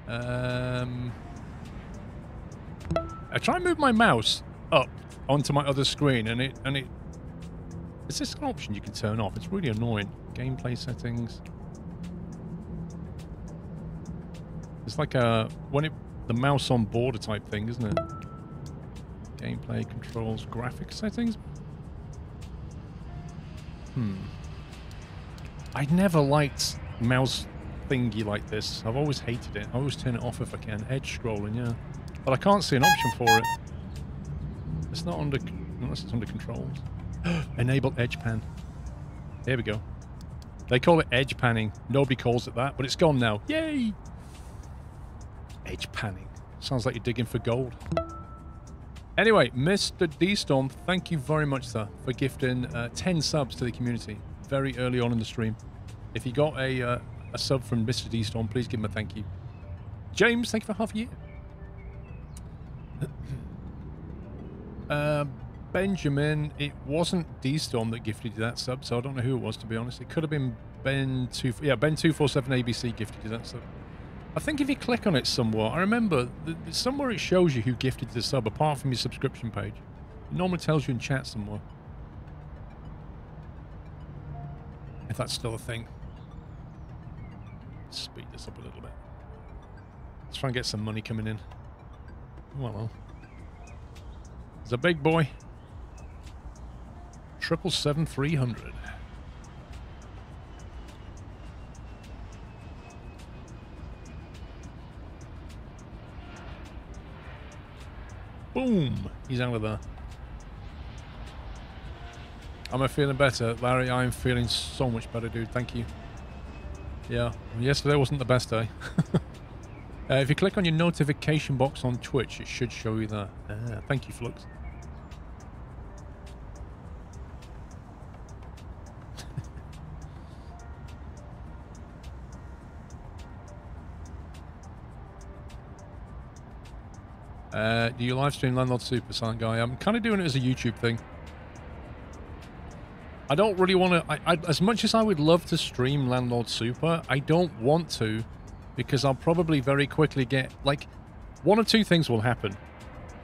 I try and move my mouse up onto my other screen, and it. Is this an option you can turn off? It's really annoying. Gameplay settings. It's like the mouse on border type thing, isn't it? Gameplay controls, graphics settings. I never liked mouse thingy like this. I've always hated it. I always turn it off if I can. Edge scrolling, yeah. But I can't see an option for it. It's not under... unless it's under controls. Enable edge pan. There we go. They call it edge panning. Nobody calls it that, but it's gone now. Yay! Edge panning. Sounds like you're digging for gold. Anyway, Mr. D-Storm, thank you very much, sir, for gifting 10 subs to the community very early on in the stream. If you got a sub from Mr. D-Storm, please give him a thank you. James, thank you for half a year. Benjamin, it wasn't D-Storm that gifted you that sub, so I don't know who it was, to be honest. It could have been Ben247ABC gifted you that sub. I think if you click on it somewhere, I remember somewhere it shows you who gifted the sub, apart from your subscription page. It normally tells you in chat somewhere. If that's still a thing. Speed this up a little bit. Let's try and get some money coming in. Well, there's a big boy. 777-300. Boom! He's out of there. Am I feeling better? Larry, I'm feeling so much better, dude. Thank you. Yeah, yesterday wasn't the best day. If you click on your notification box on Twitch, it should show you that. Thank you, Flux. Do you live stream Landlord Super, Silent Guy? I'm kind of doing it as a YouTube thing. I don't really want to... as much as I would love to stream Landlord Super, I don't want to, because I'll probably very quickly get... like, one of two things will happen.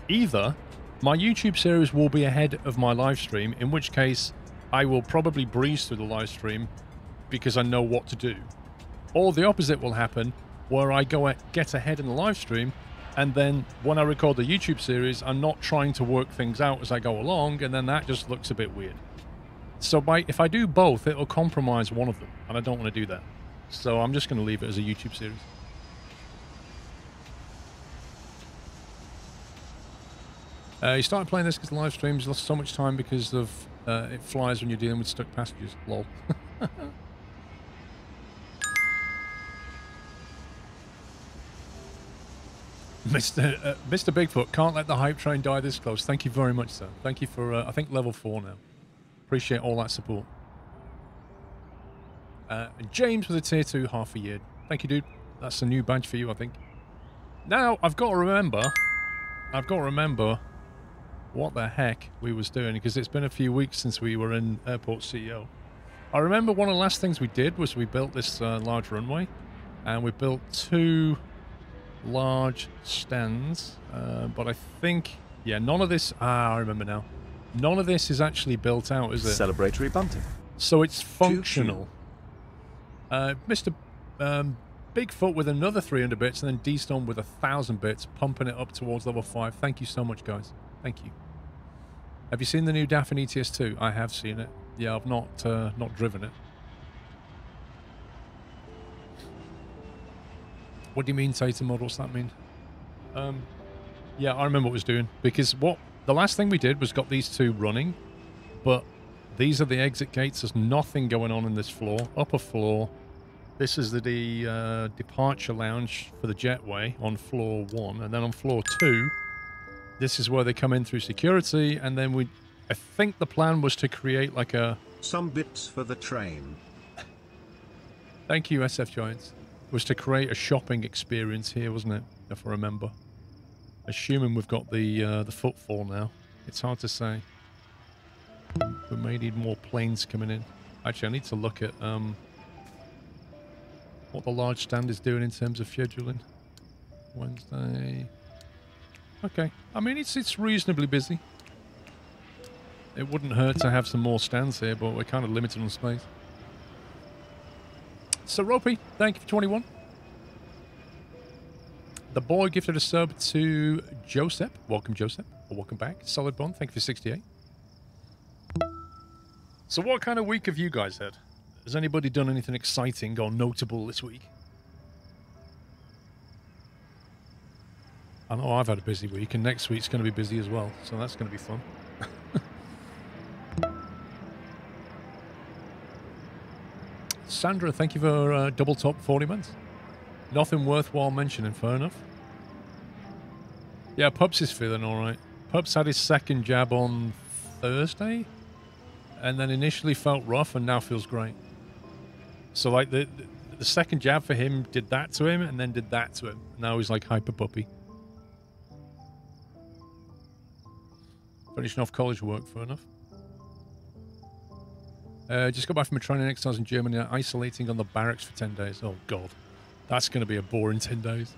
Either my YouTube series will be ahead of my live stream, in which case I will probably breeze through the live stream because I know what to do. Or the opposite will happen, where I get ahead in the live stream, and then when I record the YouTube series, I'm not trying to work things out as I go along, and then that just looks a bit weird. So if I do both, it'll compromise one of them, and I don't want to do that. So I'm just going to leave it as a YouTube series. You started playing this because live streams lost so much time because of it flies when you're dealing with stuck passengers. Lol. Mr. Bigfoot, can't let the hype train die this close. Thank you very much, sir. Thank you for, I think, level 4 now. Appreciate all that support. James with a tier 2, half a year. Thank you, dude. That's a new badge for you, I think. Now, I've got to remember what the heck we was doing, because it's been a few weeks since we were in Airport CEO. I remember one of the last things we did was we built this large runway, and we built 2 large stands, but I think, yeah, none of this, I remember now. None of this is actually built out, is it? Celebratory bunting. So it's functional. Mr. Bigfoot with another 300 bits, and then D-Storm with 1,000 bits, pumping it up towards level 5. Thank you so much, guys. Thank you. Have you seen the new DAF in ETS2? I have seen it. Yeah, I've not driven it. What do you mean, Tatum mod? What's that mean? Yeah, I remember what I was doing, because the last thing we did was got these 2 running, but these are the exit gates. There's nothing going on in this floor. Upper floor. This is the departure lounge for the jetway on floor 1, and then on floor 2, this is where they come in through security, and then I think the plan was to create like a... Some bits for the train. Thank you, SF Giants. Was to create a shopping experience here, wasn't it? If I remember. Assuming we've got the footfall now. It's hard to say. We may need more planes coming in. Actually, I need to look at what the large stand is doing in terms of scheduling. Wednesday. Okay. I mean, it's reasonably busy. It wouldn't hurt to have some more stands here, but we're kind of limited on space. So, Ropey, thank you for 21. The boy gifted a sub to Joseph. Welcome, Joseph. Or welcome back. Solid Bond, thank you for 68. So what kind of week have you guys had? Has anybody done anything exciting or notable this week? I know I've had a busy week, and next week's going to be busy as well, so that's going to be fun. Sandra, thank you for double top 40 months. Nothing worthwhile mentioning, fair enough. Yeah, Pups is feeling alright. Pups had his second jab on Thursday, and then initially felt rough and now feels great. So like the second jab for him did that to him and then did that to him. Now he's like hyper puppy. Finishing off college work, fair enough. Just got back from a training exercise in Germany, isolating on the barracks for 10 days. Oh god, that's going to be a boring 10 days.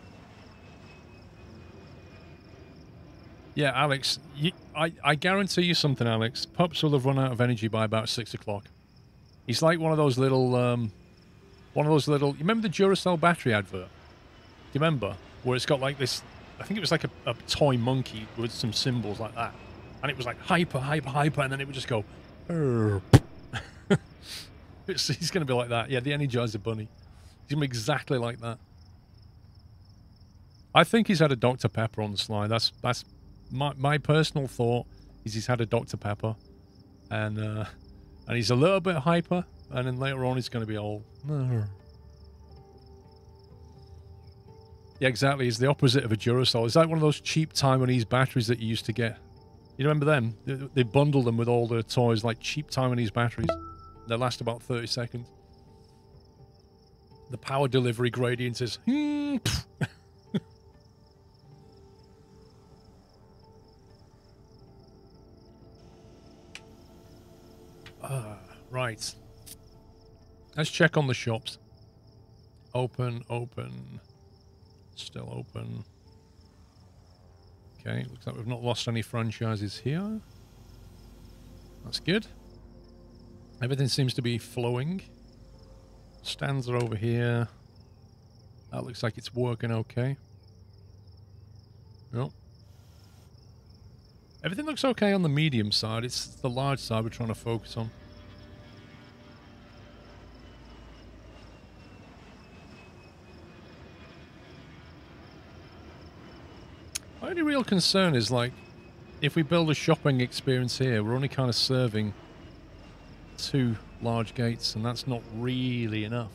Yeah, Alex, I guarantee you something, Alex. Pups will have run out of energy by about 6 o'clock. He's like one of those little, you remember the Duracell battery advert? Do you remember? Where it's got like this, I think it was like a toy monkey with some symbols like that. And it was like hyper, hyper, hyper, and then it would just go, he's going to be like that. Yeah, the Energizer Bunny. He's going to be exactly like that. I think he's had a Dr. Pepper on the slide. That's my personal thought is he's had a Dr. Pepper. And he's a little bit hyper. And then later on he's going to be all... Yeah, exactly. It's the opposite of a Duracell. It's like one of those cheap Taiwanese batteries that you used to get. You remember them? They bundle them with all the toys, like cheap Taiwanese batteries. They last about 30 seconds. The power delivery gradient is... Right. Let's check on the shops. Open, open. Still open. Okay, looks like we've not lost any franchises here. That's good. Everything seems to be flowing. Stands are over here. That looks like it's working okay. Nope. Everything looks okay on the medium side. It's the large side we're trying to focus on. My only real concern is, like, if we build a shopping experience here, we're only kind of serving 2 large gates, and that's not really enough.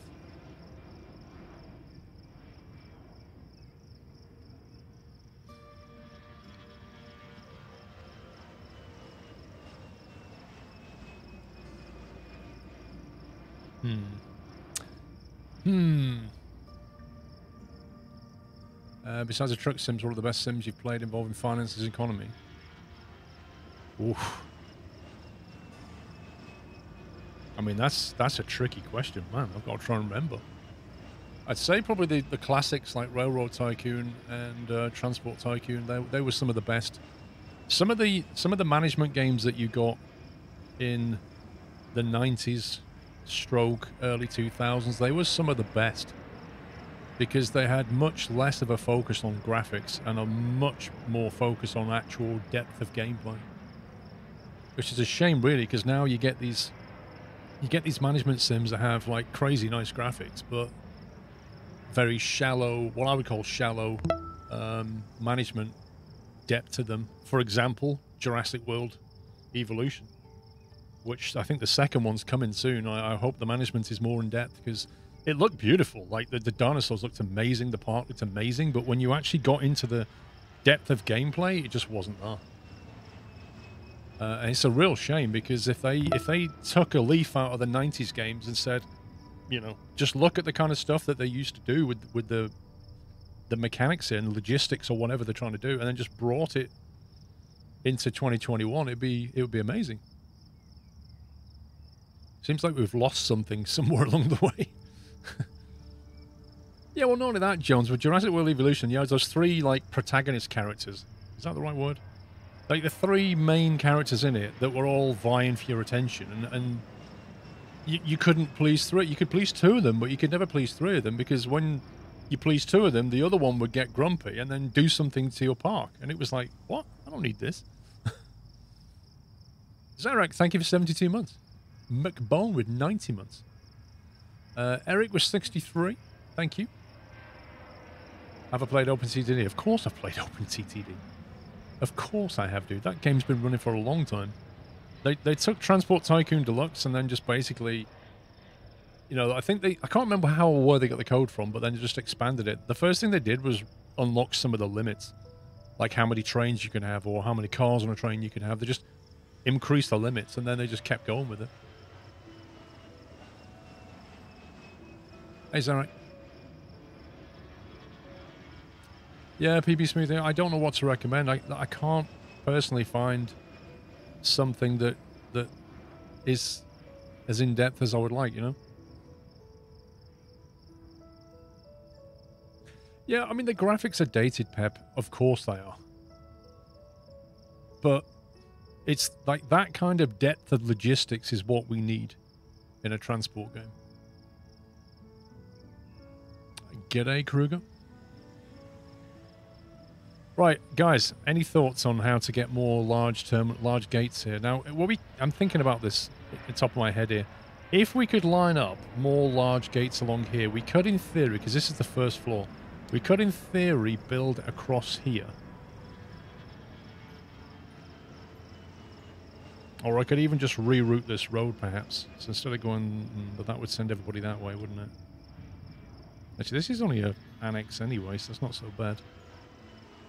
Besides the truck sims, what are the best sims you've played involving finances and economy? Oof. I mean, that's a tricky question, man. I've got to try and remember. I'd say probably the classics like Railroad Tycoon and Transport Tycoon. They were some of the best. Some of the management games that you got in the 90s stroke early 2000s, they were some of the best. Because they had much less of a focus on graphics and a much more focus on actual depth of gameplay. Which is a shame, really, because now you get these management sims that have like crazy nice graphics, but very shallow, what I would call shallow management depth to them. For example, Jurassic World Evolution, which I think the second one's coming soon. I hope the management is more in depth because it looked beautiful. Like the dinosaurs looked amazing, the park looked amazing, but when you actually got into the depth of gameplay, it just wasn't there. And it's a real shame because if they took a leaf out of the 90s games and said, you know, just look at the kind of stuff that they used to do with the mechanics and logistics or whatever they're trying to do, and then just brought it into 2021, it would be amazing. Seems like we've lost something somewhere along the way. Yeah, well, not only that, Jones, with Jurassic World Evolution, you had those three, like, protagonist characters. Is that the right word? Like, the three main characters in it that were all vying for your attention, and you couldn't please three. You could please two of them, but you could never please three of them, because when you please two of them, the other one would get grumpy and then do something to your park. And it was like, what? I don't need this. Zarek, thank you for 72 months. McBone with 90 months. Eric was 63. Thank you. Have I played OpenTTD? Of course I've played OpenTTD. Of course I have, dude. That game's been running for a long time. They took Transport Tycoon Deluxe and then just basically, you know, I can't remember how or where they got the code from, but then they just expanded it. The first thing they did was unlock some of the limits, like how many trains you can have or how many cars on a train you can have. They just increased the limits and then they just kept going with it. Hey, is that right? Yeah, PB Smoothing. I don't know what to recommend. I can't personally find something that is as in-depth as I would like, you know? Yeah, I mean, the graphics are dated, Pep. Of course they are. But it's like that kind of depth of logistics is what we need in a transport game. G'day, Kruger. Right, guys, any thoughts on how to get more large gates here? Now, I'm thinking about this at the top of my head here. If we could line up more large gates along here, we could, in theory, because this is the first floor, we could, in theory, build across here. Or I could even just reroute this road, perhaps. So instead of going, but that would send everybody that way, wouldn't it? Actually, this is only an annex anyway, so it's not so bad.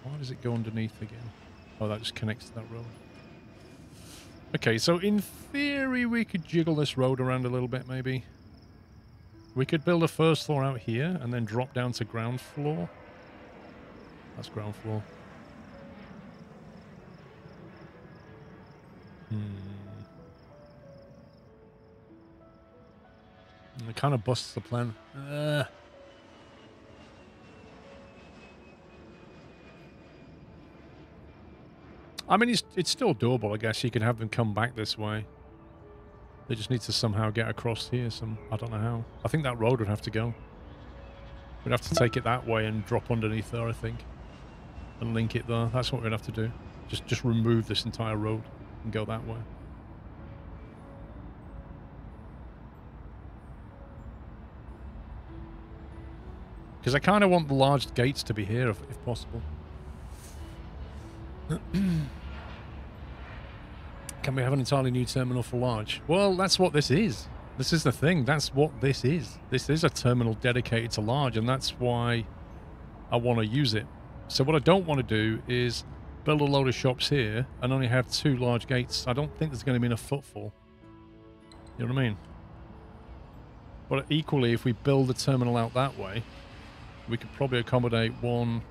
Why does it go underneath again? Oh, that just connects to that road. Okay, so in theory, we could jiggle this road around a little bit, maybe. We could build a first floor out here and then drop down to ground floor. That's ground floor. It kind of busts the plan. I mean, it's still doable, I guess. You can have them come back this way. They just need to somehow get across here. I don't know how. I think that road would have to go. We'd have to take it that way and drop underneath there, I think. And link it there. That's what we'd have to do. Just remove this entire road and go that way. Because I kind of want the large gates to be here, if possible. Can we have an entirely new terminal for large? Well, that's what this is. This is the thing. That's what this is. This is a terminal dedicated to large, and that's why I want to use it. So what I don't want to do is build a load of shops here and only have 2 large gates. I don't think there's going to be enough footfall. You know what I mean? But equally, if we build the terminal out that way, we could probably accommodate 1,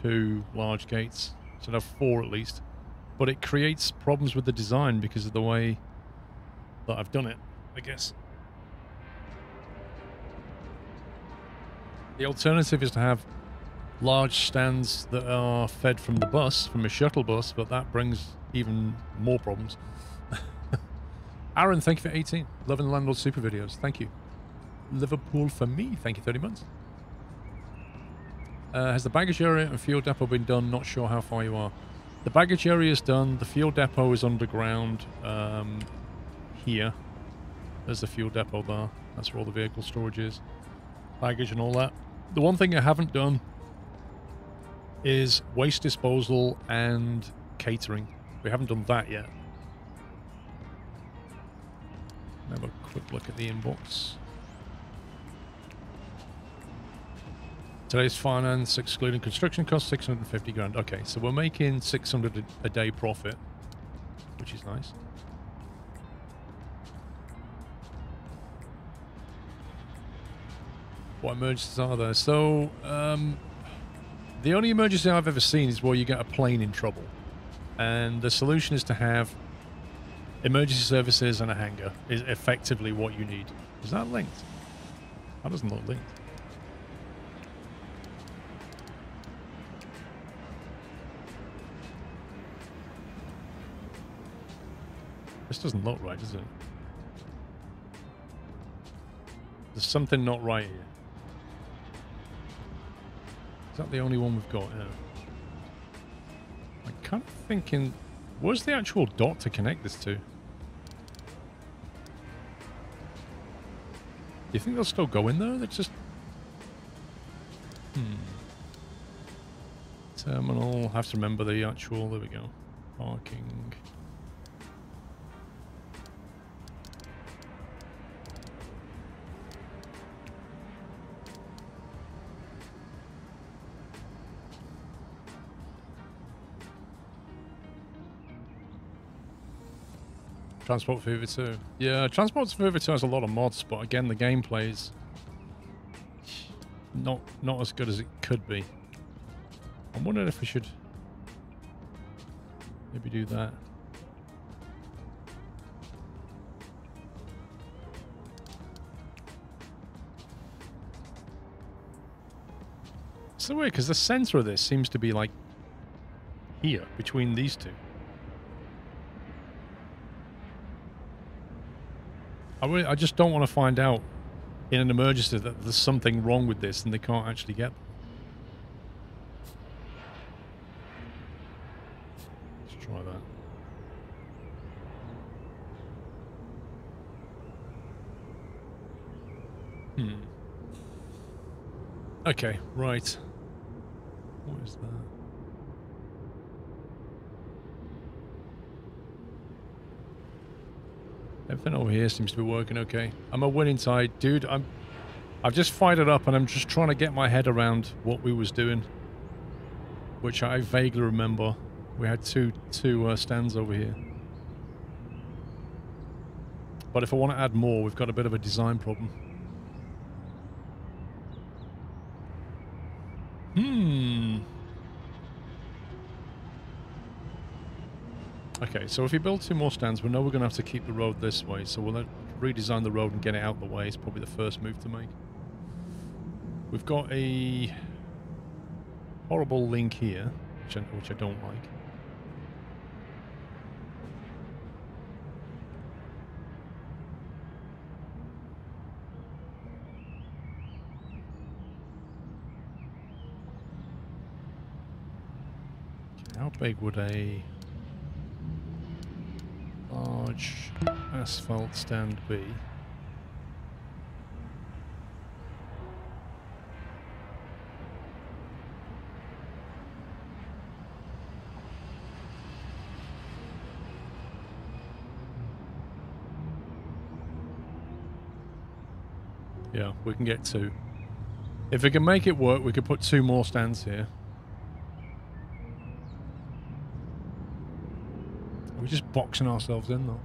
2 large gates. So I'd have 4 at least. But it creates problems with the design because of the way that I've done it, I guess. The alternative is to have large stands that are fed from the bus, from a shuttle bus, but that brings even more problems. Aaron, thank you for 18. Loving the Landlord Super videos. Thank you. Liverpool for me. Thank you, 30 months. Has the baggage area and fuel depot been done? Not sure how far you are. The baggage area is done. The fuel depot is underground here. There's the fuel depot there. That's where all the vehicle storage is. Baggage and all that. The one thing I haven't done is waste disposal and catering. We haven't done that yet. Have a quick look at the inbox. Today's finance, excluding construction costs, 650 grand. Okay, so we're making 600 a day profit, which is nice. What emergencies are there? So, the only emergency I've ever seen is where you get a plane in trouble. And the solution is to have emergency services and a hangar is effectively what you need. Is that linked? That doesn't look linked. doesn't look right, does it? There's something not right here. Is that the only one we've got? Yeah. I'm kind of thinking, where's the actual dot to connect this to? Do you think they'll still go in there? They're just... Terminal. Have to remember the actual... There we go. Parking. Transport for Uber 2. Yeah, Transport for Uber 2 has a lot of mods, but again, the gameplay is not as good as it could be. I'm wondering if we should maybe do that. It's so weird because the center of this seems to be like here between these two. I just don't want to find out in an emergency that there's something wrong with this and they can't actually get them. Let's try that. Okay, right. What is that? Everything over here seems to be working okay. I'm a winning side. Dude, I've just fired it up and I'm just trying to get my head around what we was doing. Which I vaguely remember. We had two stands over here. But if I want to add more, we've got a bit of a design problem. Okay, so if we build 2 more stands, we know we're going to have to keep the road this way, so we'll redesign the road and get it out of the way. It's probably the first move to make. We've got a horrible link here, which I don't like. Okay, how big would a large asphalt stand be? Yeah, we can get 2. If we can make it work, we could put 2 more stands here. We're just boxing ourselves in, though.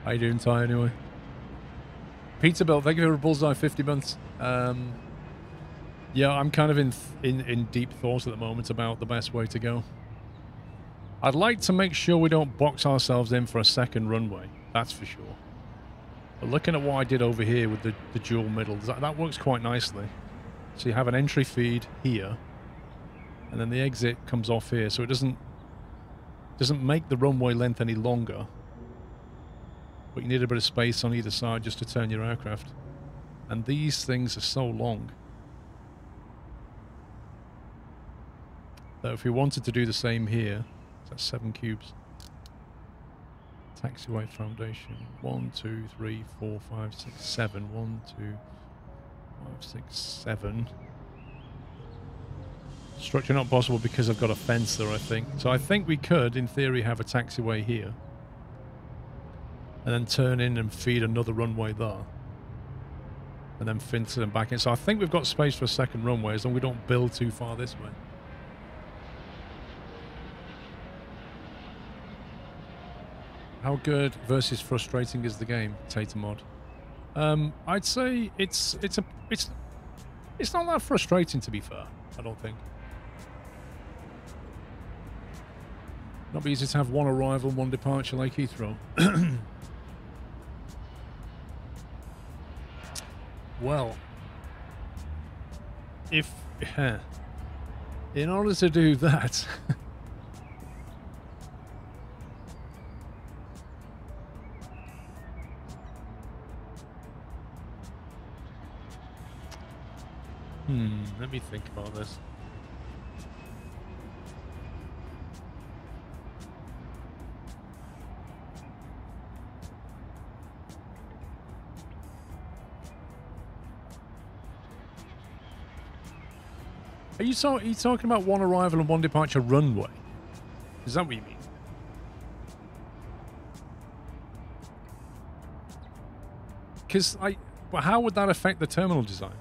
How you doing, Ty, anyway? Pizza Belt, thank you for a bullseye 50 months. Yeah, I'm kind of in deep thought at the moment about the best way to go. I'd like to make sure we don't box ourselves in for a second runway, that's for sure. But looking at what I did over here with the dual middle, that works quite nicely. So you have an entry feed here, and then the exit comes off here, so it doesn't make the runway length any longer. But you need a bit of space on either side just to turn your aircraft. And these things are so long that if we wanted to do the same here, that's 7 cubes. Taxiway foundation. 1, 2, 3, 4, 5, 6, 7. 1, 2, 5, 6, 7. Structure not possible because I've got a fence there, I think. So I think we could, in theory, have a taxiway here. And then turn in and feed another runway there. And then fence them back in. So I think we've got space for a second runway as long as we don't build too far this way. How good versus frustrating is the game, Tatamod? I'd say it's not that frustrating, to be fair. I don't think. Not be easy to have one arrival, one departure like Heathrow. Well, if in order to do that, let me think about this. Are you talking about one arrival and one departure runway? Is that what you mean? Because well, how would that affect the terminal design?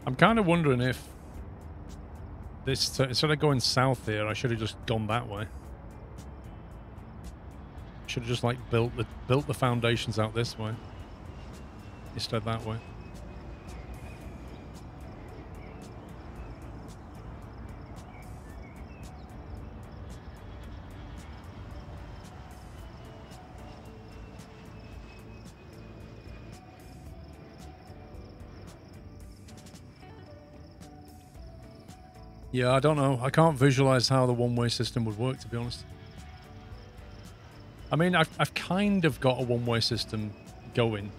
I'm kind of wondering if this, instead of going south here, I should have just gone that way. Should have just like built the foundations out this way instead that way. Yeah, I don't know. I can't visualize how the one-way system would work, to be honest. I mean, I've kind of got a one-way system going,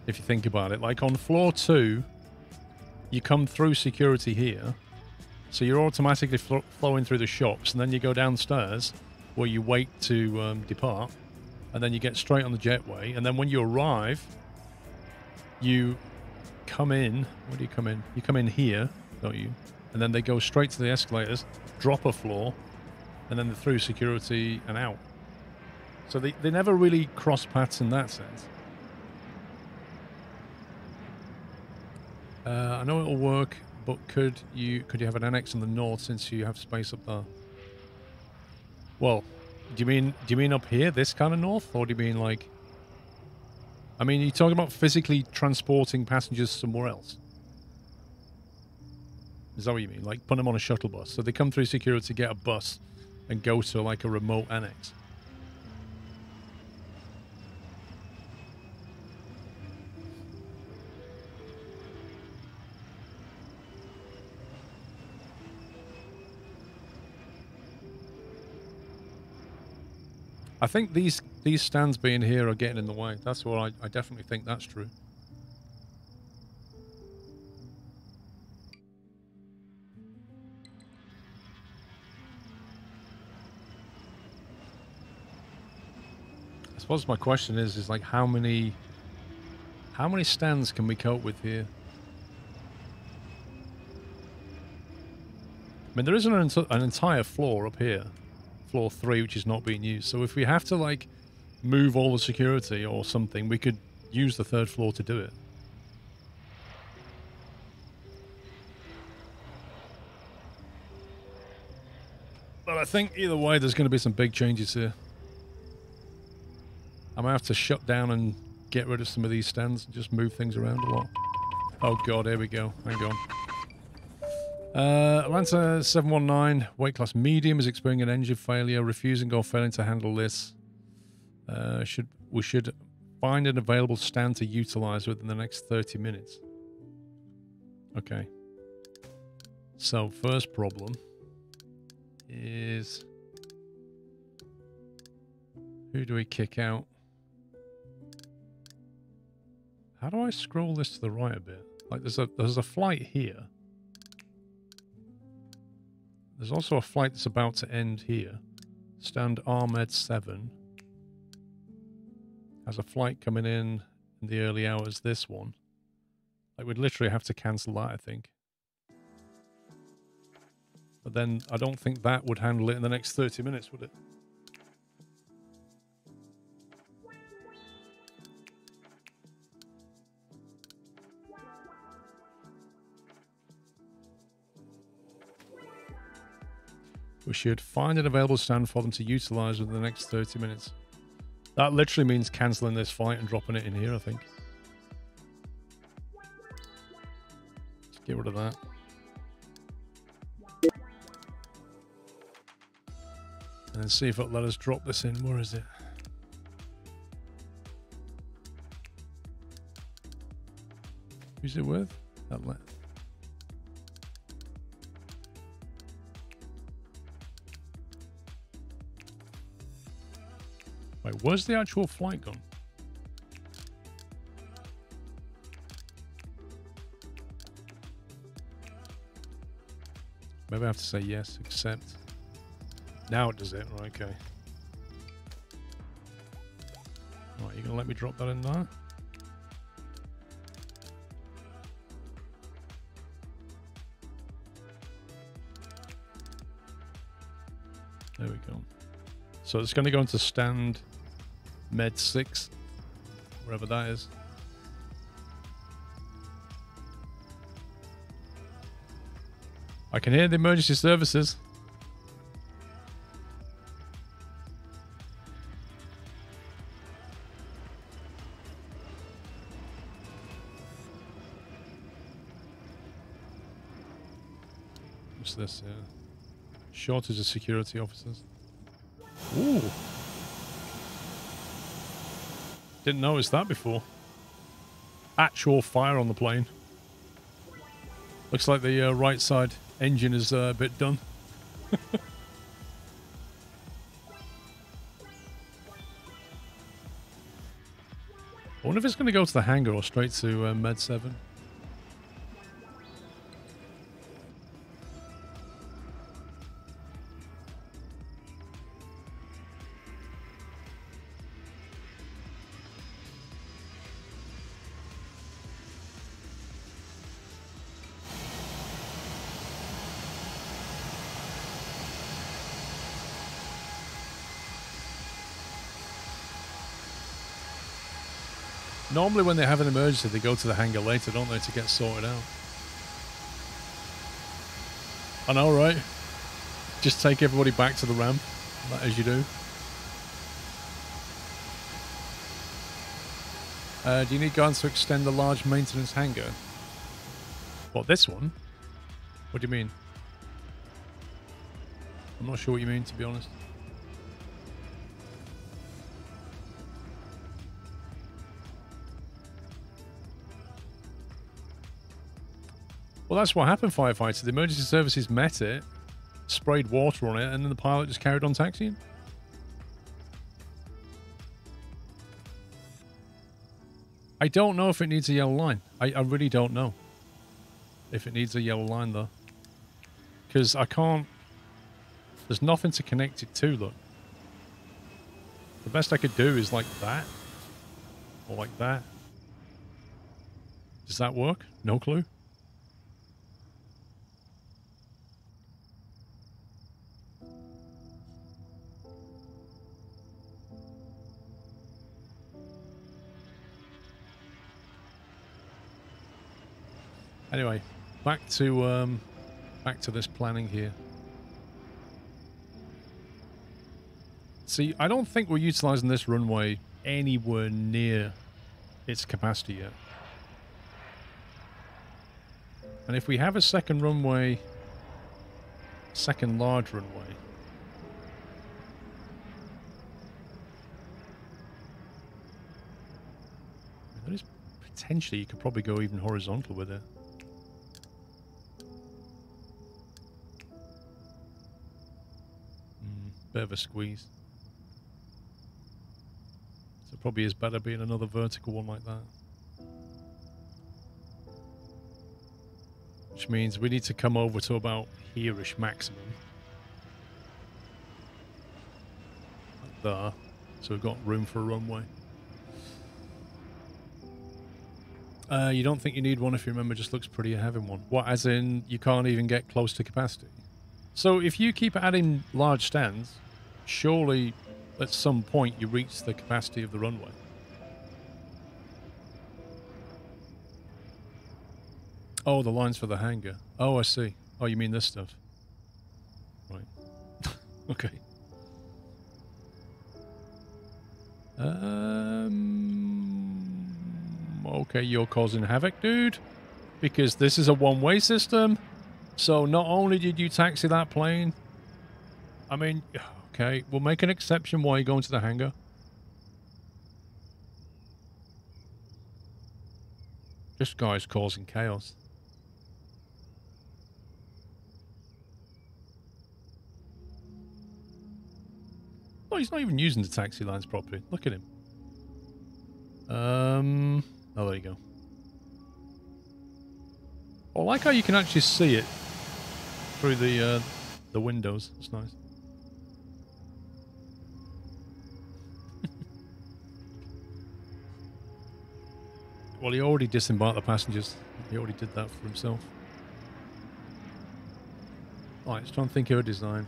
if you think about it. Like on floor 2, you come through security here, so you're automatically flowing through the shops, and then you go downstairs where you wait to depart, and then you get straight on the jetway, and then when you arrive, you come in. Where do you come in? You come in here, don't you? And then they go straight to the escalators, drop a floor, and then they're through security and out. So they never really cross paths in that sense. I know it'll work, but could you have an annex in the north since you have space up there? Well, do you mean up here, this kind of north, or do you mean like? I mean, you're talking about physically transporting passengers somewhere else. Is that what you mean? Like put them on a shuttle bus. So they come through security, get a bus, and go to like a remote annex. I think these stands being here are getting in the way. That's what I definitely think that's true. I suppose my question is like how many stands can we cope with here? I mean, there isn't an entire floor up here, floor 3, which is not being used. So if we have to like move all the security or something, we could use the 3rd floor to do it. But I think either way, there's going to be some big changes here. I might have to shut down and get rid of some of these stands and just move things around a lot. Oh god, here we go. Hang on. Atlanta 719, weight class medium, is experiencing an engine failure, refusing or failing to handle this. We should find an available stand to utilize within the next 30 minutes. Okay. So, first problem is... who do we kick out? How do I scroll this to the right a bit? Like there's a flight here. There's also a flight that's about to end here. Stand Ahmed 7. Has a flight coming in the early hours, this one. Like we'd literally have to cancel that, I think. But then I don't think that would handle it in the next 30 minutes, would it? We should find an available stand for them to utilize within the next 30 minutes. That literally means cancelling this fight and dropping it in here, I think. Let's get rid of that. And then see if it'll let us drop this in. Where is it? Who's it with? That let. Wait, where's the actual flight gone? Maybe I have to say yes, accept. Now it does it. Right, okay. Right, you gonna let me drop that in there? There we go. So it's going to go into stand med 6, wherever that is. I can hear the emergency services. What's this? Yeah. Shortage of security officers. Ooh. Didn't notice that before. Actual fire on the plane. Looks like the right side engine is a bit done. I wonder if it's going to go to the hangar or straight to Med 7. Normally when they have an emergency, they go to the hangar later, don't they, to get sorted out. I know, right? Just take everybody back to the ramp, as you do. Do you need guards to extend the large maintenance hangar? What, this one? What do you mean? I'm not sure what you mean, to be honest. Well, that's what happened, firefighter. The emergency services met it, sprayed water on it, and then the pilot just carried on taxiing. I don't know if it needs a yellow line. I really don't know if it needs a yellow line, though. Because I can't... There's nothing to connect it to, look. The best I could do is like that. Or like that. Does that work? No clue. Anyway, back to this planning here. See, I don't think we're utilizing this runway anywhere near its capacity yet. And if we have a second runway, second large runway, there is potentially you could probably go even horizontal with it. Bit of a squeeze. So it probably is better being another vertical one like that. Which means we need to come over to about here-ish maximum. Like there. So we've got room for a runway. You don't think you need one if you remember, just looks pretty having one. What, as in you can't even get close to capacity? So if you keep adding large stands, surely at some point you reach the capacity of the runway. Oh, the lines for the hangar. Oh, I see. Oh, you mean this stuff. Right. Okay. Okay, you're causing havoc, dude. Because this is a one-way system. So not only did you taxi that plane, I mean, okay, we'll make an exception while you're going to the hangar. This guy's causing chaos. Oh, he's not even using the taxi lines properly. Look at him. Oh, there you go. I like how you can actually see it through the windows. It's nice. Well, he already disembarked the passengers. He already did that for himself. Alright, let's try and think of a design.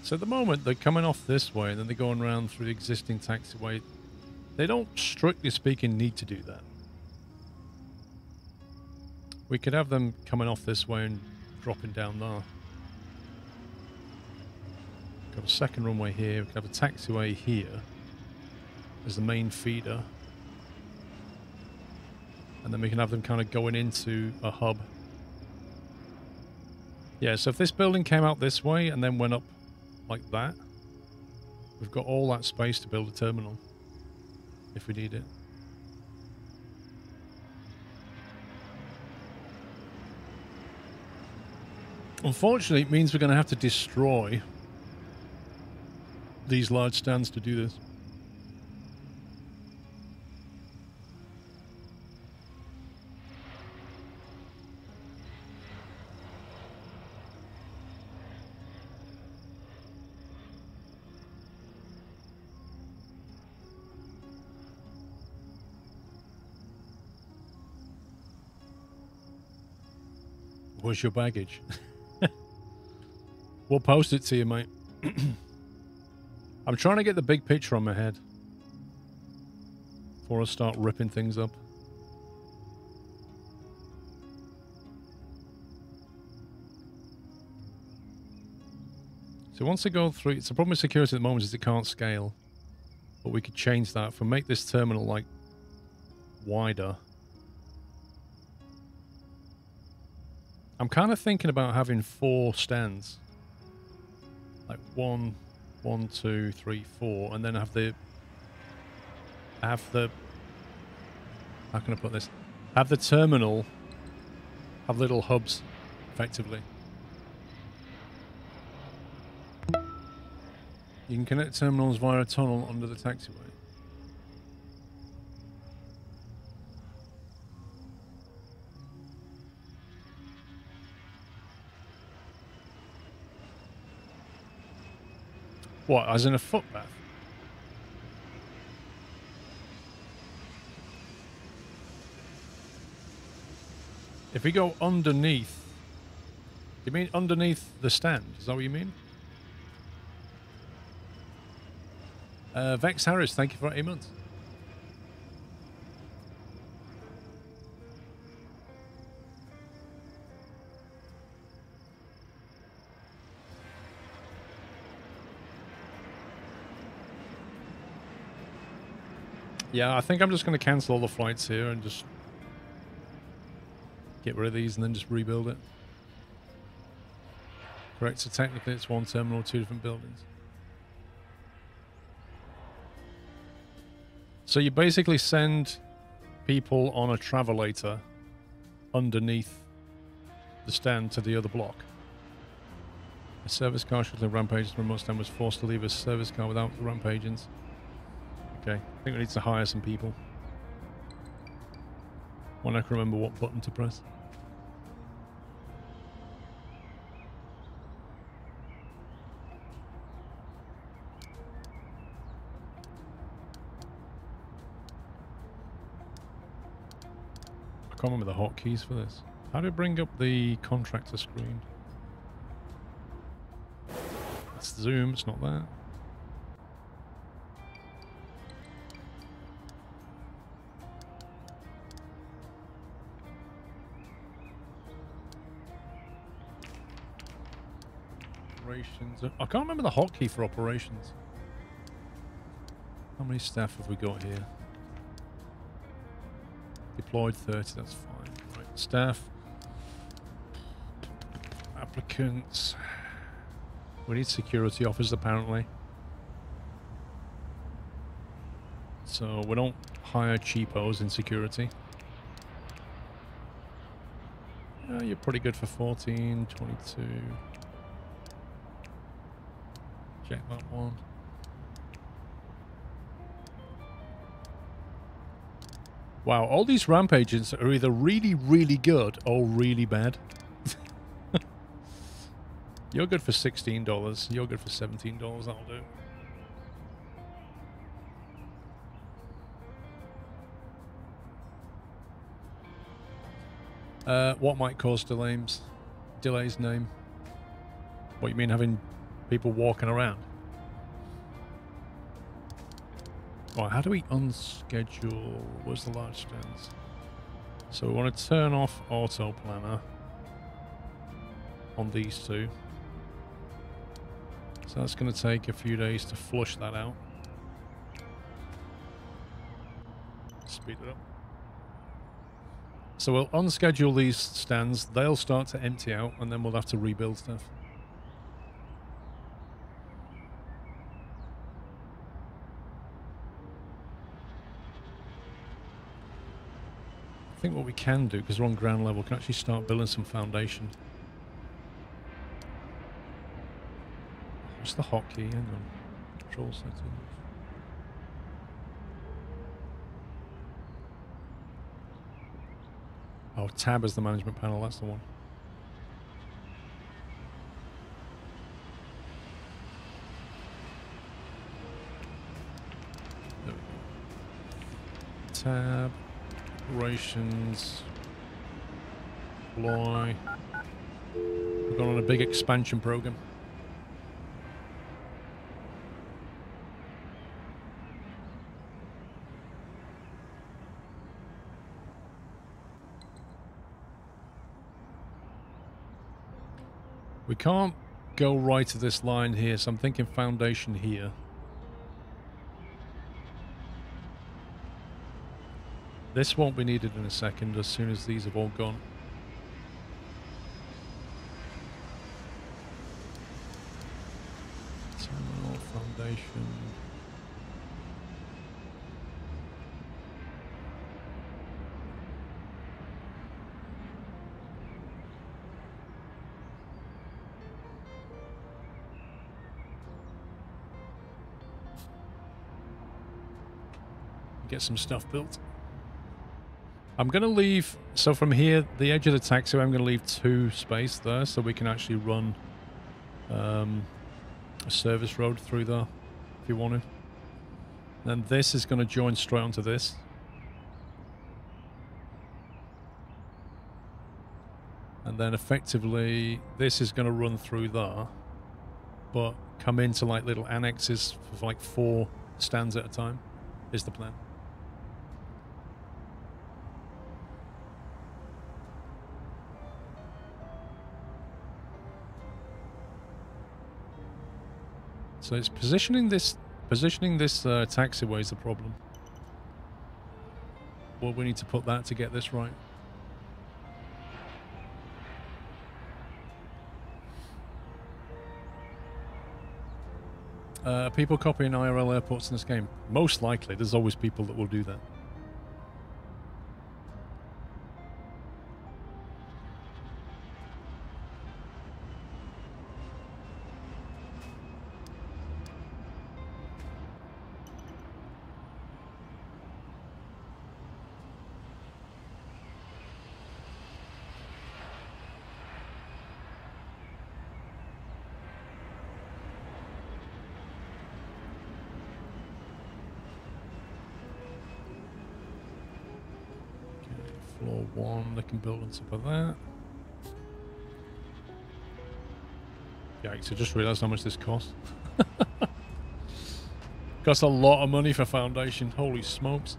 So at the moment, they're coming off this way, and then they're going around through the existing taxiway. They don't, strictly speaking, need to do that. We could have them coming off this way and dropping down there. Got a second runway here. We could have a taxiway here as the main feeder. And then we can have them kind of going into a hub. Yeah, so if this building came out this way and then went up like that, we've got all that space to build a terminal if we need it. Unfortunately, it means we're going to have to destroy these large stands to do this. Where's your baggage? We'll post it to you, mate. I'm trying to get the big picture on my head before I start ripping things up. So once I go through, it's a problem with security at the moment is it can't scale. But we could change that if we make this terminal like wider. I'm kind of thinking about having 4 stands. Like 1, 2, 3, 4, and then have the how can I put this? Have the terminal have little hubs, effectively. You can connect terminals via a tunnel under the taxiway. What, as in a footpath? If we go underneath... You mean underneath the stand? Is that what you mean? Vex Harris, thank you for 8 months. Yeah, I think I'm just going to cancel all the flights here and just get rid of these and then just rebuild it. Correct, so technically it's 1 terminal, 2 different buildings. So you basically send people on a travelator underneath the stand to the other block. A service car should leave ramp agents when Mustang was forced to leave a service car without the ramp agents. Okay, I think we need to hire some people. When I can remember what button to press. I can't remember the hotkeys for this. How do I bring up the contractor screen? It's zoom, it's not that. Operations. I can't remember the hotkey for operations. How many staff have we got here? Deployed 30, that's fine. Right, staff. Applicants. We need security officers apparently. So we don't hire cheapos in security. You're pretty good for 14, 22. Check that one. Wow, all these ramp agents are either really, really good or really bad. You're good for $16. You're good for $17. That'll do. What might cause delays? Delays name? What you mean, having people walking around? Right, how do we unschedule? Where's the large stands? So we want to turn off auto planner on these two. So that's going to take a few days to flush that out. Speed it up. So we'll unschedule these stands. They'll start to empty out, and then we'll have to rebuild stuff. I think what we can do, because we're on ground level, we can actually start building some foundation. What's the hotkey? Hang on. Control settings. Oh, tab is the management panel, that's the one. There we go. Tab. Operations. Deploy. We've gone on a big expansion program. We can't go right to this line here, so I'm thinking foundation here. This won't be needed in a second as soon as these have all gone. Terminal, foundation. Get some stuff built. I'm going to leave, so from here, the edge of the taxiway, I'm going to leave 2 space there so we can actually run a service road through there if you want to. Then this is going to join straight onto this. And then effectively, this is going to run through there, but come into like little annexes for like 4 stands at a time, is the plan. So it's positioning this taxiway is the problem. Well, we need to put that to get this right. People copying IRL airports in this game? Most likely, there's always people that will do that. one they can build on top of that. Yikes, I just realised how much this costs. Costs a lot of money for foundation, holy smokes.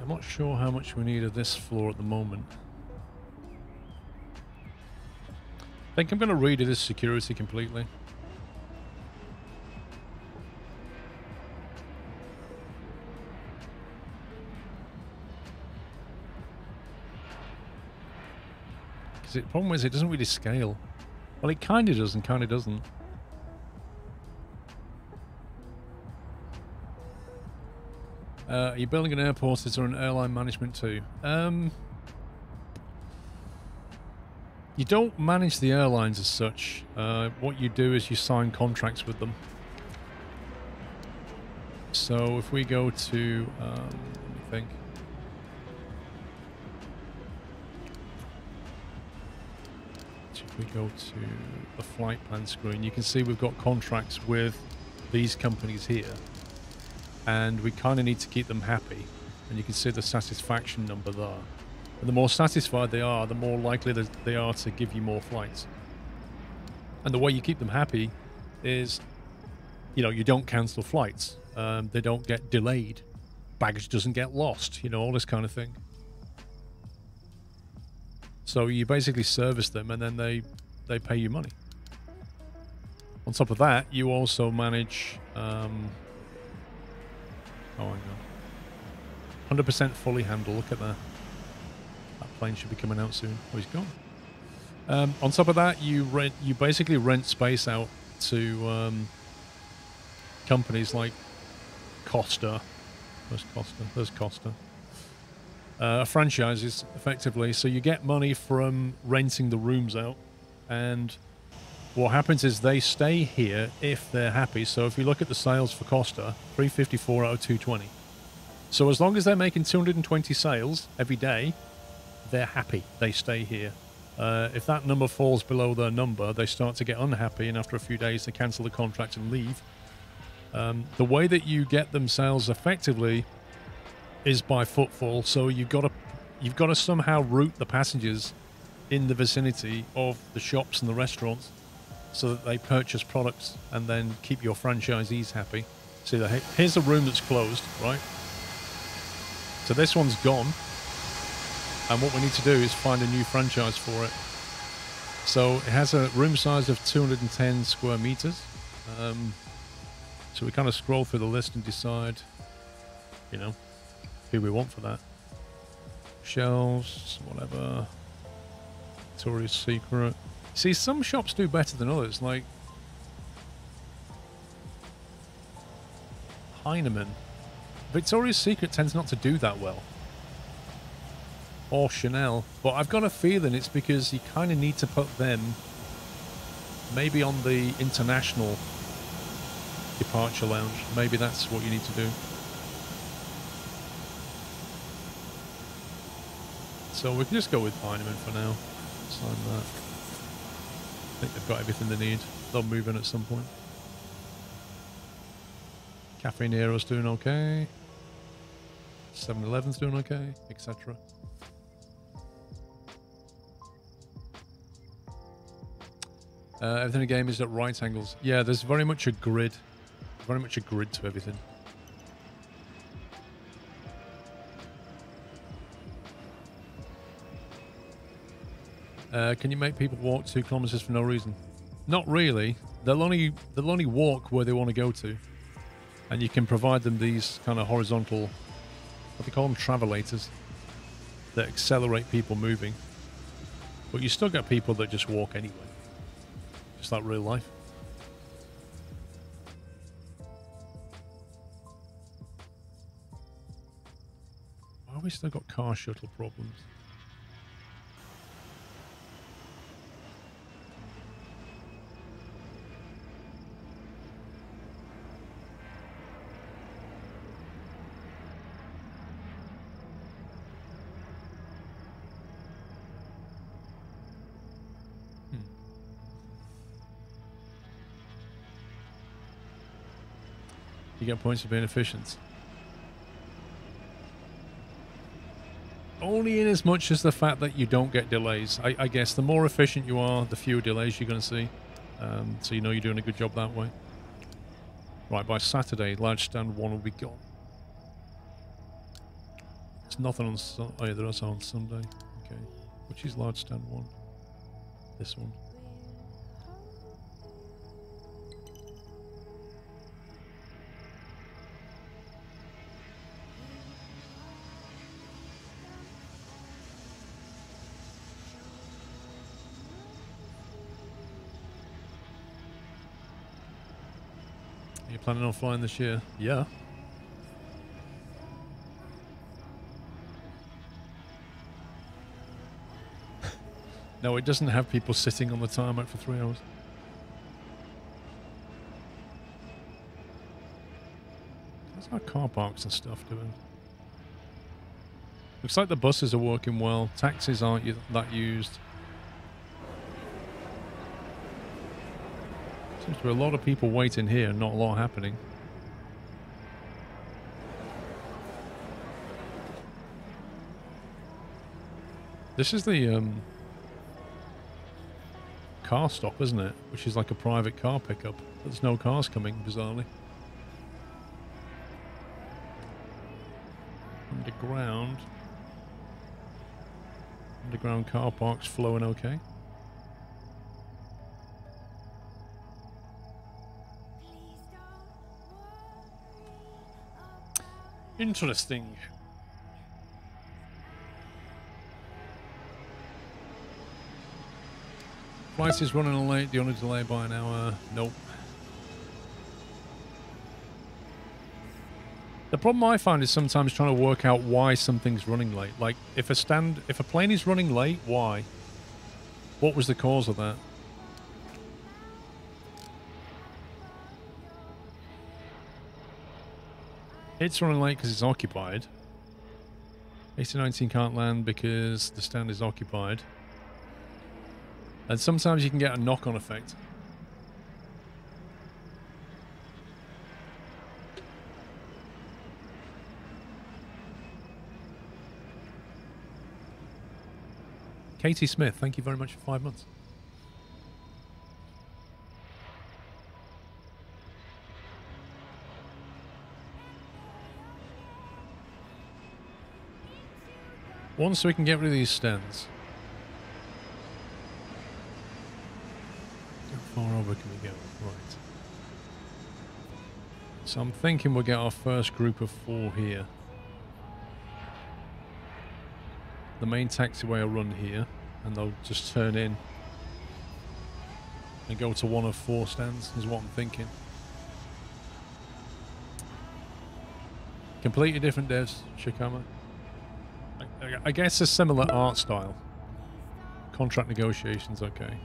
I'm not sure how much we need of this floor at the moment. I think I'm going to redo this security completely. Because the problem is it doesn't really scale. Well, it kind of does and kind of doesn't. Are you building an airport? Is there an airline management too? You don't manage the airlines as such. What you do is you sign contracts with them. So if we go to, let me think. So if we go to the flight plan screen, you can see we've got contracts with these companies here. And we kind of need to keep them happy. And you can see the satisfaction number there. And the more satisfied they are, the more likely they are to give you more flights. And the way you keep them happy is, you know, you don't cancel flights. They don't get delayed. Baggage doesn't get lost, you know, all this kind of thing. So you basically service them and then they pay you money. On top of that, you also manage... oh, hang on. 100% fully handle, look at that. That plane should be coming out soon. Oh, he's gone. On top of that, you basically rent space out to companies like Costa. Where's Costa? There's Costa. Franchises, effectively. So you get money from renting the rooms out. And what happens is they stay here if they're happy. So if you look at the sales for Costa, 354 out of 220. So as long as they're making 220 sales every day, they're happy. They stay here. If that number falls below their number, they start to get unhappy, and after a few days, they cancel the contract and leave. The way that you get them sales effectively is by footfall. So you've got to somehow route the passengers in the vicinity of the shops and the restaurants, so that they purchase products and then keep your franchisees happy. See, here's a room that's closed, right? So this one's gone. And what we need to do is find a new franchise for it. So it has a room size of 210 square meters. So we kind of scroll through the list and decide, you know, who we want for that. Shelves, whatever. Victoria's Secret. See, some shops do better than others, like Heinemann. Victoria's Secret tends not to do that well. Or Chanel. But I've got a feeling it's because you kind of need to put them maybe on the international departure lounge. Maybe that's what you need to do. So we can just go with Heinemann for now. Sign that. I think they've got everything they need. They'll move in at some point. Cafe Nero's doing okay. 7-Eleven's doing okay, etc. Everything in the game is at right angles. Yeah, there's very much a grid. Very much a grid to everything. Can you make people walk 2 kilometers for no reason? Not really. They'll only walk where they want to go to. And you can provide them these kind of horizontal, what they call them, travelators, that accelerate people moving. But you still get people that just walk anyway. Just like real life. Why have we still got car shuttle problems? You get points for being efficient. Only in as much as the fact that you don't get delays. I guess the more efficient you are, the fewer delays you're going to see. So you know you're doing a good job that way. Right, by Saturday, large stand 1 will be gone. There's nothing on Sunday. Oh yeah, there is on Sunday. Okay. Which is large stand 1? This one. Are you planning on flying this year? Yeah. No, it doesn't have people sitting on the tarmac for 3 hours. How's our car parks and stuff doing? Looks like the buses are working well. Taxis aren't that used. Seems to be a lot of people waiting here and not a lot happening. This is the car stop, isn't it? Which is like a private car pickup. There's no cars coming, bizarrely. Underground. Underground car parks flowing okay. Interesting. Flight is running late. The only delay by an hour. Nope. The problem I find is sometimes trying to work out why something's running late. Like if a plane is running late, why? What was the cause of that? It's running late because it's occupied. 1819 can't land because the stand is occupied. And sometimes you can get a knock-on effect. Katie Smith, thank you very much for 5 months. Once we can get rid of these stands. How far over can we go? Right. So I'm thinking we'll get our first group of 4 here. The main taxiway will run here, and they'll just turn in and go to one of 4 stands, is what I'm thinking. Completely different devs, Shikama. I guess a similar art style. Contract negotiations, okay.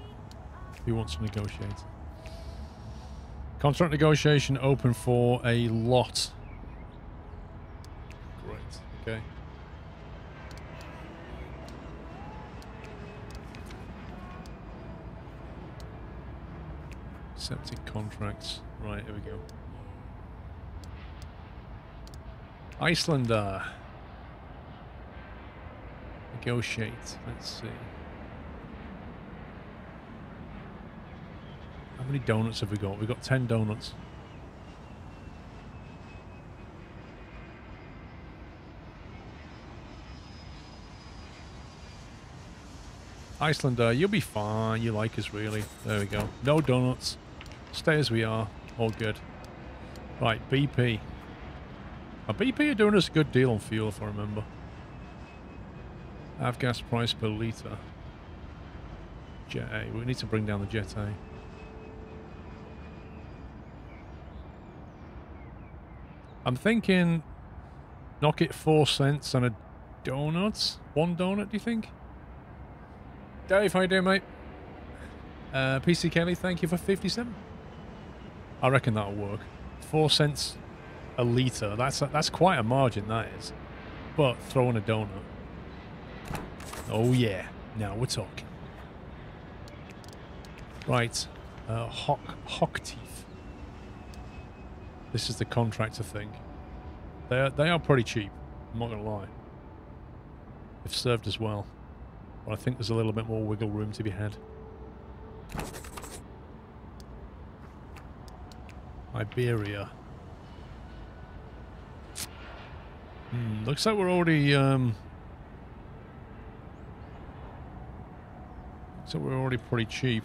Who wants to negotiate? Contract negotiation open for a lot. Great, okay. Accepted contracts. Right, here we go. Icelander. Negotiate. Let's see. How many donuts have we got? We've got 10 donuts. Icelander, you'll be fine. You like us, really. There we go. No donuts. Stay as we are. All good. Right, BP. BP are doing us a good deal on fuel, if I remember. Avgas price per litre. Jet A. We need to bring down the Jet A. I'm thinking knock it 4 cents on a donut. 1 donut, do you think? Dave, how you doing, mate? PC Kelly, thank you for 57. I reckon that'll work. 4 cents a litre. That's quite a margin, that is. But throw in a donut. Oh yeah, now we're talking. Right, Hock Teeth. This is the contractor thing. They are pretty cheap. I'm not going to lie. They've served us well. But I think there's a little bit more wiggle room to be had. Iberia. Looks like we're already pretty cheap.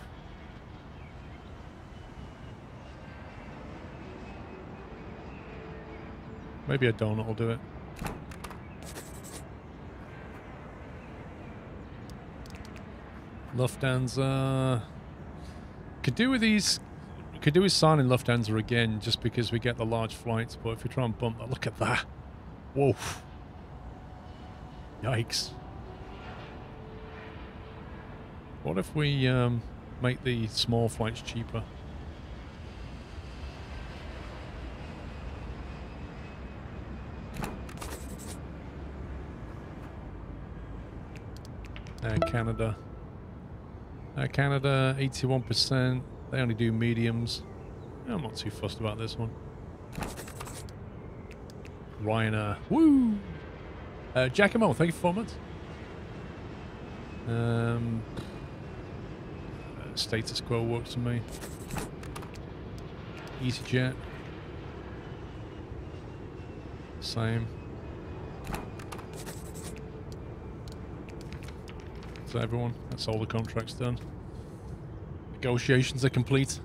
Maybe a donut will do it. Lufthansa. Could do with these. Could do with signing Lufthansa again, just because we get the large flights. But if we try and bump that, look at that. Whoa. Yikes. What if we make the small flights cheaper? Canada. Canada, 81%. They only do mediums. I'm not too fussed about this one. Ryanair. Woo! Giacomo, thank you for 4 months. Status quo works for me. EasyJet. Same. That's everyone. That's all the contracts done. Negotiations are complete.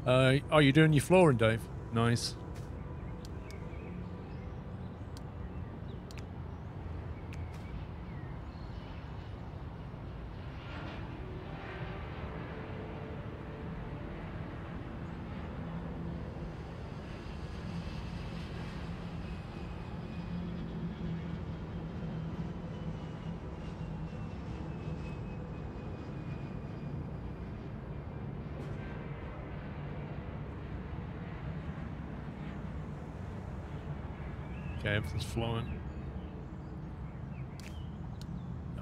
Are you doing your flooring, Dave? Nice. Okay, everything's flowing.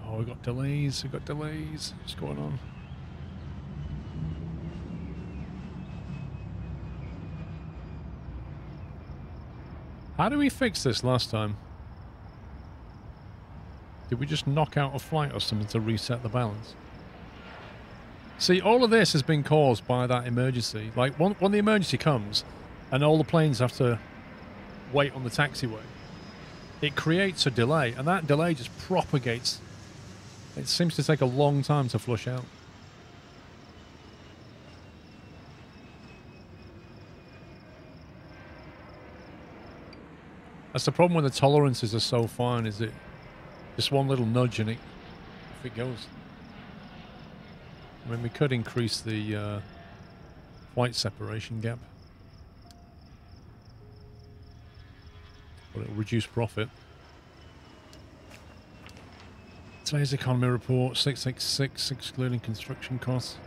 Oh, we got delays. We got delays. What's going on? How did we fix this last time? Did we just knock out a flight or something to reset the balance? See, all of this has been caused by that emergency. Like, when the emergency comes and all the planes have to wait on the taxiway, it creates a delay, and that delay just propagates. It seems to take a long time to flush out. That's the problem when the tolerances are so fine, is it just one little nudge and off it goes. I mean, we could increase the flight separation gap, but it'll reduce profit. Today's economy report, 666 excluding construction costs.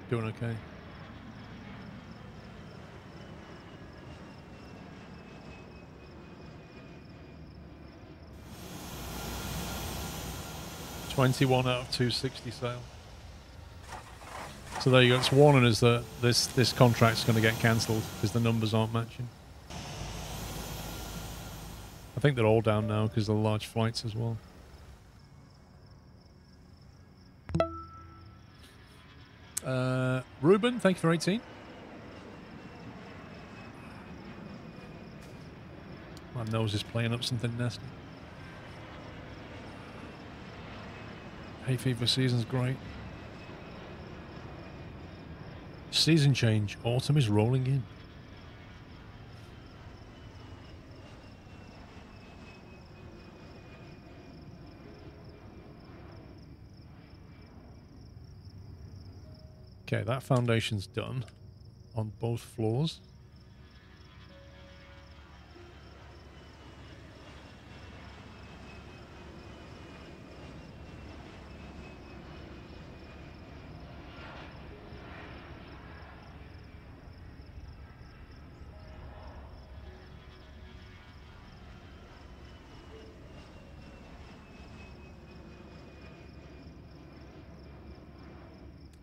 Doing okay. $21 out of 260 sale. So there you go. It's warning us that this contract's going to get cancelled because the numbers aren't matching. I think they're all down now because of the large flights as well. Ruben, thank you for 18. My nose is playing up something nasty. Hay fever season's great. Season change. Autumn is rolling in. Okay, that foundation's done on both floors.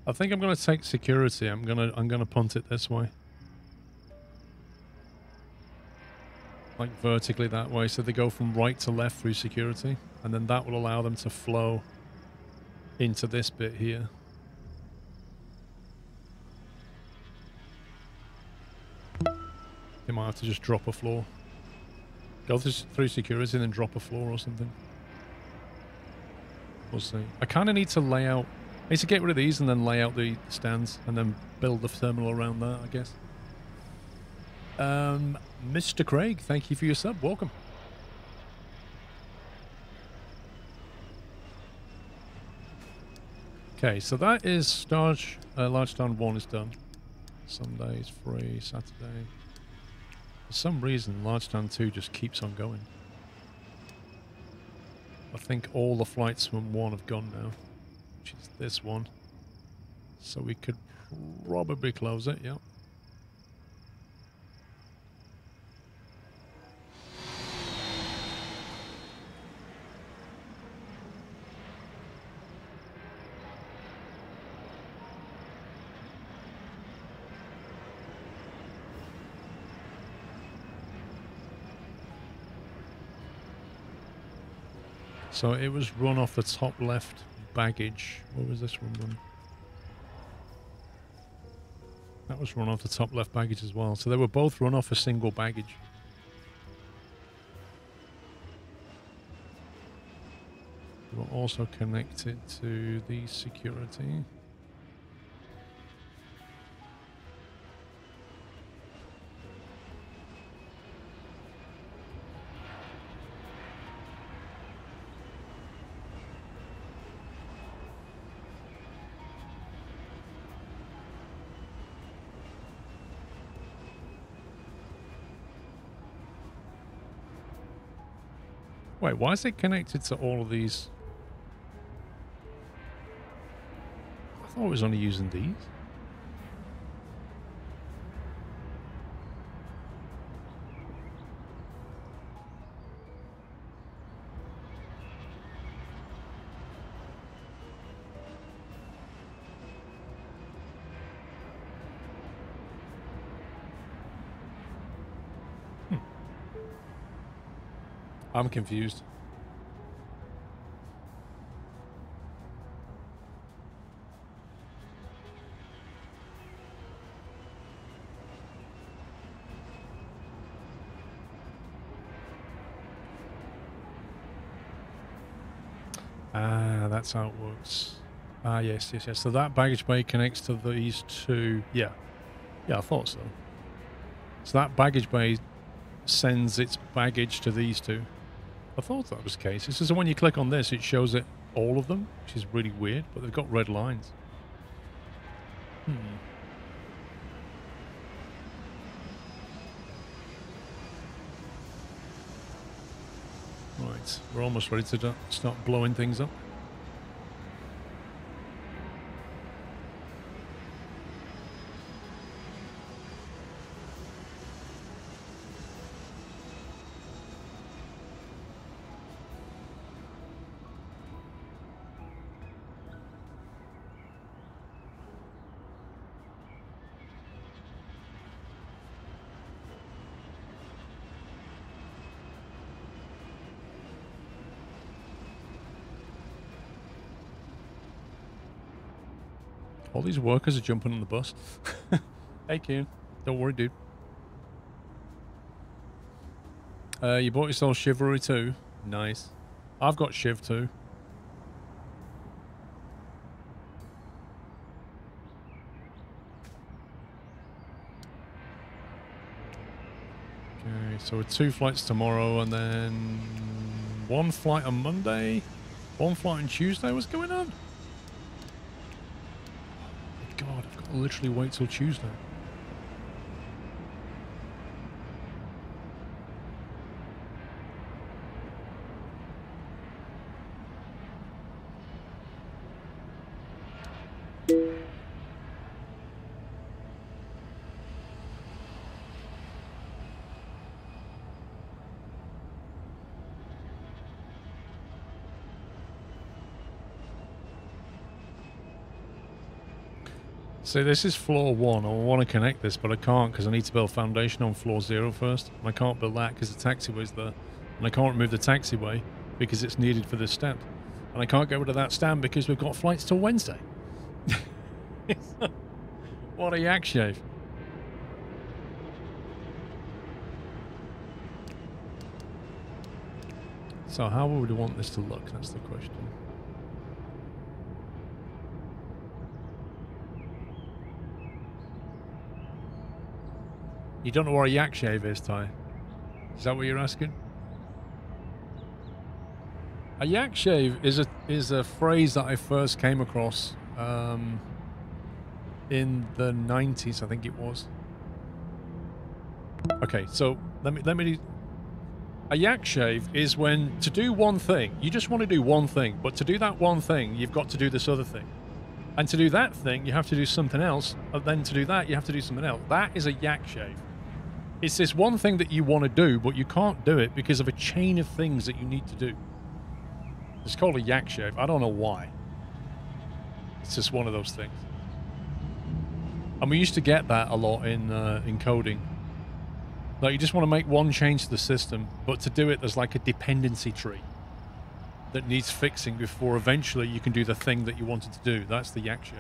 I think I'm going to take security. I'm gonna punt it this way. like vertically that way, so they go from right to left through security, and then that will allow them to flow into this bit here. They might have to just drop a floor. Go through security and then drop a floor or something. We'll see. I kind of need to lay out... I need to get rid of these and then lay out the stands and then build the terminal around that, I guess. Mr. Craig, thank you for your sub. Welcome. Okay, so that is large stand 1 is done. Sunday is free, Saturday. For some reason, large stand 2 just keeps on going. I think all the flights from 1 have gone now, which is this one. So we could probably close it, yeah. So it was run off the top left baggage. What was this one run? That was run off the top left baggage as well. So they were both run off a single baggage. They were also connected to the security. Wait, why is it connected to all of these? I thought it was only using these. I'm confused. Ah, that's how it works. Ah, yes. So that baggage bay connects to these two. Yeah. Yeah, I thought so. So that baggage bay sends its baggage to these two. I thought that was the case. This is when you click on this, it shows it all of them, which is really weird, but they've got red lines. Right, we're almost ready to start blowing things up. All these workers are jumping on the bus. Hey, Kieran. Don't worry, dude. You bought yourself Chivalry too? Nice. I've got Shiv too. Okay, so 2 flights tomorrow and then 1 flight on Monday, 1 flight on Tuesday. What's going on? God, I've got to literally wait till Tuesday. So this is floor 1. I want to connect this, but I can't because I need to build foundation on floor 0 first. And I can't build that because the taxiway's there. And I can't remove the taxiway because it's needed for this stand. And I can't get rid of that stand because we've got flights till Wednesday. What a yak shave. So how would we want this to look? That's the question. You don't know what a yak shave is, Ty? Is that what you're asking? A yak shave is a phrase that I first came across in the 90s, I think it was. Okay, so let me. A yak shave is when to do one thing, you just want to do one thing, but to do that one thing, you've got to do this other thing. And to do that thing, you have to do something else, and then to do that, you have to do something else. That is a yak shave. It's this one thing that you want to do, but you can't do it because of a chain of things that you need to do. It's called a yak shave. I don't know why. It's just one of those things. And we used to get that a lot in coding. Like, you just want to make one change to the system, but to do it, there's like a dependency tree that needs fixing before eventually you can do the thing that you wanted to do. That's the yak shave.